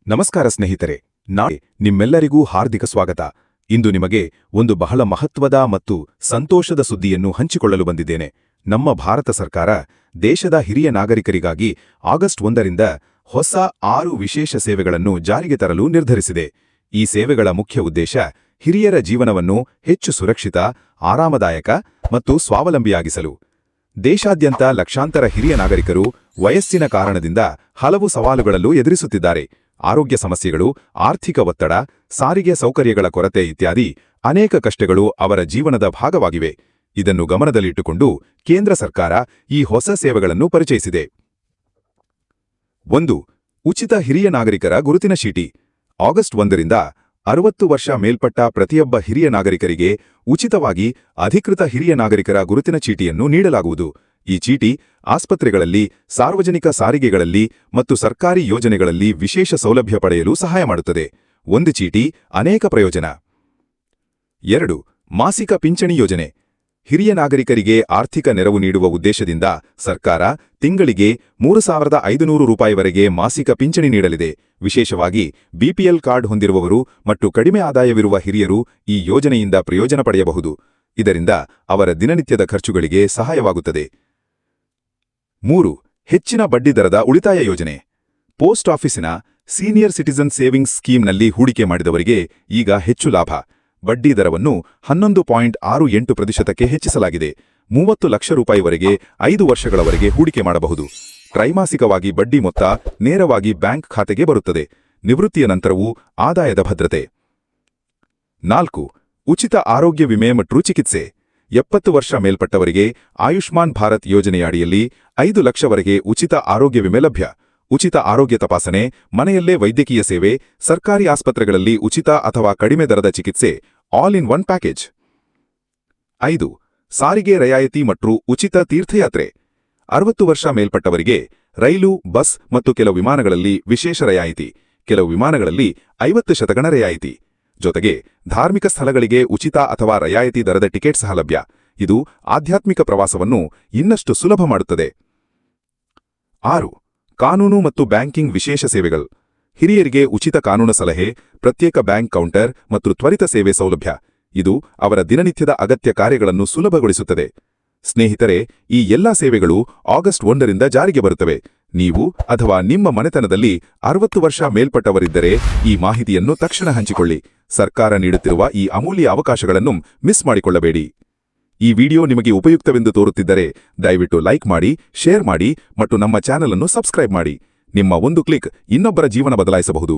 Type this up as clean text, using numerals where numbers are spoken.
ನಮಸ್ಕಾರ ಸ್ನೇಹಿತರೆ, ನಾಳೆ ನಿಮ್ಮೆಲ್ಲರಿಗೂ ಹಾರ್ದಿಕ ಸ್ವಾಗತ. ಇಂದು ನಿಮಗೆ ಒಂದು ಬಹಳ ಮಹತ್ವದ ಮತ್ತು ಸಂತೋಷದ ಸುದ್ದಿಯನ್ನು ಹಂಚಿಕೊಳ್ಳಲು ಬಂದಿದ್ದೇನೆ. ನಮ್ಮ ಭಾರತ ಸರ್ಕಾರ ದೇಶದ ಹಿರಿಯ ನಾಗರಿಕರಿಗಾಗಿ ಆಗಸ್ಟ್ 1ರಿಂದ ಹೊಸ 6 ವಿಶೇಷ ಸೇವೆಗಳನ್ನು ಜಾರಿಗೆ ತರಲು ನಿರ್ಧರಿಸಿದೆ. ಈ ಸೇವೆಗಳ ಮುಖ್ಯ ಉದ್ದೇಶ ಹಿರಿಯರ ಜೀವನವನ್ನು ಹೆಚ್ಚು ಸುರಕ್ಷಿತ, ಆರಾಮದಾಯಕ ಮತ್ತು ಸ್ವಾವಲಂಬಿಯಾಗಿಸಲು. ದೇಶಾದ್ಯಂತ ಲಕ್ಷಾಂತರ ಹಿರಿಯ ನಾಗರಿಕರು ವಯಸ್ಸಿನ ಕಾರಣದಿಂದ ಹಲವು ಸವಾಲುಗಳನ್ನು ಎದುರಿಸುತ್ತಿದ್ದಾರೆ. ಆರೋಗ್ಯ ಸಮಸ್ಯೆಗಳು, ಆರ್ಥಿಕ ಒತ್ತಡ, ಸಾರಿಗೆ ಸೌಕರ್ಯಗಳ ಕೊರತೆ ಇತ್ಯಾದಿ ಅನೇಕ ಕಷ್ಟಗಳು ಅವರ ಜೀವನದ ಭಾಗವಾಗಿವೆ. ಇದನ್ನು ಗಮನದಲ್ಲಿಟ್ಟುಕೊಂಡು ಕೇಂದ್ರ ಸರ್ಕಾರ ಈ ಹೊಸ ಸೇವೆಗಳನ್ನು ಪರಿಚಯಿಸಿದೆ. 1. ಉಚಿತ ಹಿರಿಯ ನಾಗರಿಕರ ಗುರುತಿನ ಚೀಟಿ. ಆಗಸ್ಟ್ 1ರಿಂದ 60 ವರ್ಷ ಮೇಲ್ಪಟ್ಟ ಪ್ರತಿಯೊಬ್ಬ ಹಿರಿಯ ನಾಗರಿಕರಿಗೆ ಉಚಿತವಾಗಿ ಅಧಿಕೃತ ಹಿರಿಯ ನಾಗರಿಕರ ಗುರುತಿನ ಚೀಟಿಯನ್ನು ನೀಡಲಾಗುವುದು. ಈ ಚೀಟಿ ಆಸ್ಪತ್ರೆಗಳಲ್ಲಿ, ಸಾರ್ವಜನಿಕ ಸಾರಿಗೆಗಳಲ್ಲಿ ಮತ್ತು ಸರ್ಕಾರಿ ಯೋಜನೆಗಳಲ್ಲಿ ವಿಶೇಷ ಸೌಲಭ್ಯ ಪಡೆಯಲು ಸಹಾಯ ಮಾಡುತ್ತದೆ. ಒಂದು ಚೀಟಿ, ಅನೇಕ ಪ್ರಯೋಜನ. 2. ಮಾಸಿಕ ಪಿಂಚಣಿ ಯೋಜನೆ. ಹಿರಿಯ ನಾಗರಿಕರಿಗೆ ಆರ್ಥಿಕ ನೆರವು ನೀಡುವ ಉದ್ದೇಶದಿಂದ ಸರ್ಕಾರ ತಿಂಗಳಿಗೆ 3,500 ರೂಪಾಯಿವರೆಗೆ ಮಾಸಿಕ ಪಿಂಚಣಿ ನೀಡಲಿದೆ. ವಿಶೇಷವಾಗಿ ಬಿಪಿಎಲ್ ಕಾರ್ಡ್ ಹೊಂದಿರುವವರು ಮತ್ತು ಕಡಿಮೆ ಆದಾಯವಿರುವ ಹಿರಿಯರು ಈ ಯೋಜನೆಯಿಂದ ಪ್ರಯೋಜನ ಪಡೆಯಬಹುದು. ಇದರಿಂದ ಅವರ ದಿನನಿತ್ಯದ ಖರ್ಚುಗಳಿಗೆ ಸಹಾಯವಾಗುತ್ತದೆ. 3. ಹೆಚ್ಚಿನ ಬಡ್ಡಿದರದ ಉಳಿತಾಯ ಯೋಜನೆ. ಪೋಸ್ಟ್ ಆಫೀಸಿನ ಸೀನಿಯರ್ ಸಿಟಿಜನ್ ಸೇವಿಂಗ್ಸ್ ಸ್ಕೀಮ್ನಲ್ಲಿ ಹೂಡಿಕೆ ಮಾಡಿದವರಿಗೆ ಈಗ ಹೆಚ್ಚು ಲಾಭ. ಬಡ್ಡಿ ದರವನ್ನು 11.68% ಹೆಚ್ಚಿಸಲಾಗಿದೆ. 30 ಲಕ್ಷ ರೂಪಾಯಿವರೆಗೆ 5 ವರ್ಷಗಳವರೆಗೆ ಹೂಡಿಕೆ ಮಾಡಬಹುದು. ತ್ರೈಮಾಸಿಕವಾಗಿ ಬಡ್ಡಿ ಮೊತ್ತ ನೇರವಾಗಿ ಬ್ಯಾಂಕ್ ಖಾತೆಗೆ ಬರುತ್ತದೆ. ನಿವೃತ್ತಿಯ ನಂತರವೂ ಆದಾಯದ ಭದ್ರತೆ. 4. ಉಚಿತ ಆರೋಗ್ಯ ವಿಮೆ ಮತ್ತು ಚಿಕಿತ್ಸೆ. 70 ವರ್ಷ ಮೇಲ್ಪಟ್ಟವರಿಗೆ ಆಯುಷ್ಮಾನ್ ಭಾರತ್ ಯೋಜನೆಯಡಿಯಲ್ಲಿ 5 ಲಕ್ಷವರೆಗೆ ಉಚಿತ ಆರೋಗ್ಯ ವಿಮೆ ಲಭ್ಯ. ಉಚಿತ ಆರೋಗ್ಯ ತಪಾಸಣೆ, ಮನೆಯಲ್ಲೇ ವೈದ್ಯಕೀಯ ಸೇವೆ, ಸರ್ಕಾರಿ ಆಸ್ಪತ್ರೆಗಳಲ್ಲಿ ಉಚಿತ ಅಥವಾ ಕಡಿಮೆ ದರದ ಚಿಕಿತ್ಸೆ, ಆಲ್ ಇನ್ ಒನ್ ಪ್ಯಾಕೇಜ್. 5. ಸಾರಿಗೆ ರಿಯಾಯಿತಿ ಮತ್ತು ಉಚಿತ ತೀರ್ಥಯಾತ್ರೆ. 60 ವರ್ಷ ಮೇಲ್ಪಟ್ಟವರಿಗೆ ರೈಲು, ಬಸ್ ಮತ್ತು ಕೆಲವು ವಿಮಾನಗಳಲ್ಲಿ ವಿಶೇಷ ರಿಯಾಯಿತಿ, ಕೆಲವು ವಿಮಾನಗಳಲ್ಲಿ 50% ರಿಯಾಯಿತಿ. ಜೊತೆಗೆ ಧಾರ್ಮಿಕ ಸ್ಥಳಗಳಿಗೆ ಉಚಿತ ಅಥವಾ ರಿಯಾಯಿತಿ ದರದ ಟಿಕೆಟ್ ಸಹ ಲಭ್ಯ. ಇದು ಆಧ್ಯಾತ್ಮಿಕ ಪ್ರವಾಸವನ್ನು ಇನ್ನಷ್ಟು ಸುಲಭ ಮಾಡುತ್ತದೆ. 6. ಕಾನೂನು ಮತ್ತು ಬ್ಯಾಂಕಿಂಗ್ ವಿಶೇಷ ಸೇವೆಗಳು. ಹಿರಿಯರಿಗೆ ಉಚಿತ ಕಾನೂನು ಸಲಹೆ, ಪ್ರತ್ಯೇಕ ಬ್ಯಾಂಕ್ ಕೌಂಟರ್ ಮತ್ತು ತ್ವರಿತ ಸೇವೆ ಸೌಲಭ್ಯ. ಇದು ಅವರ ದಿನನಿತ್ಯದ ಅಗತ್ಯ ಕಾರ್ಯಗಳನ್ನು ಸುಲಭಗೊಳಿಸುತ್ತದೆ. ಸ್ನೇಹಿತರೆ, ಈ ಎಲ್ಲಾ ಸೇವೆಗಳು ಆಗಸ್ಟ್ 1ರಿಂದ ಜಾರಿಗೆ ಬರುತ್ತವೆ. ನೀವು ಅಥವಾ ನಿಮ್ಮ ಮನೆತನದಲ್ಲಿ 60 ವರ್ಷ ಮೇಲ್ಪಟ್ಟವರಿದ್ದರೆ ಈ ಮಾಹಿತಿಯನ್ನು ತಕ್ಷಣ ಹಂಚಿಕೊಳ್ಳಿ. ಸರ್ಕಾರ ನೀಡುತ್ತಿರುವ ಈ ಅಮೂಲ್ಯ ಅವಕಾಶಗಳನ್ನು ಮಿಸ್ ಮಾಡಿಕೊಳ್ಳಬೇಡಿ. ಈ ವಿಡಿಯೋ ನಿಮಗೆ ಉಪಯುಕ್ತವೆಂದು ತೋರುತ್ತಿದ್ದರೆ ದಯವಿಟ್ಟು ಲೈಕ್ ಮಾಡಿ, ಶೇರ್ ಮಾಡಿ ಮತ್ತು ನಮ್ಮ ಚಾನೆಲ್ ಅನ್ನು ಸಬ್ಸ್ಕ್ರೈಬ್ ಮಾಡಿ. ನಿಮ್ಮ ಒಂದು ಕ್ಲಿಕ್ ಇನ್ನೊಬ್ಬರ ಜೀವನ ಬದಲಾಯಿಸಬಹುದು.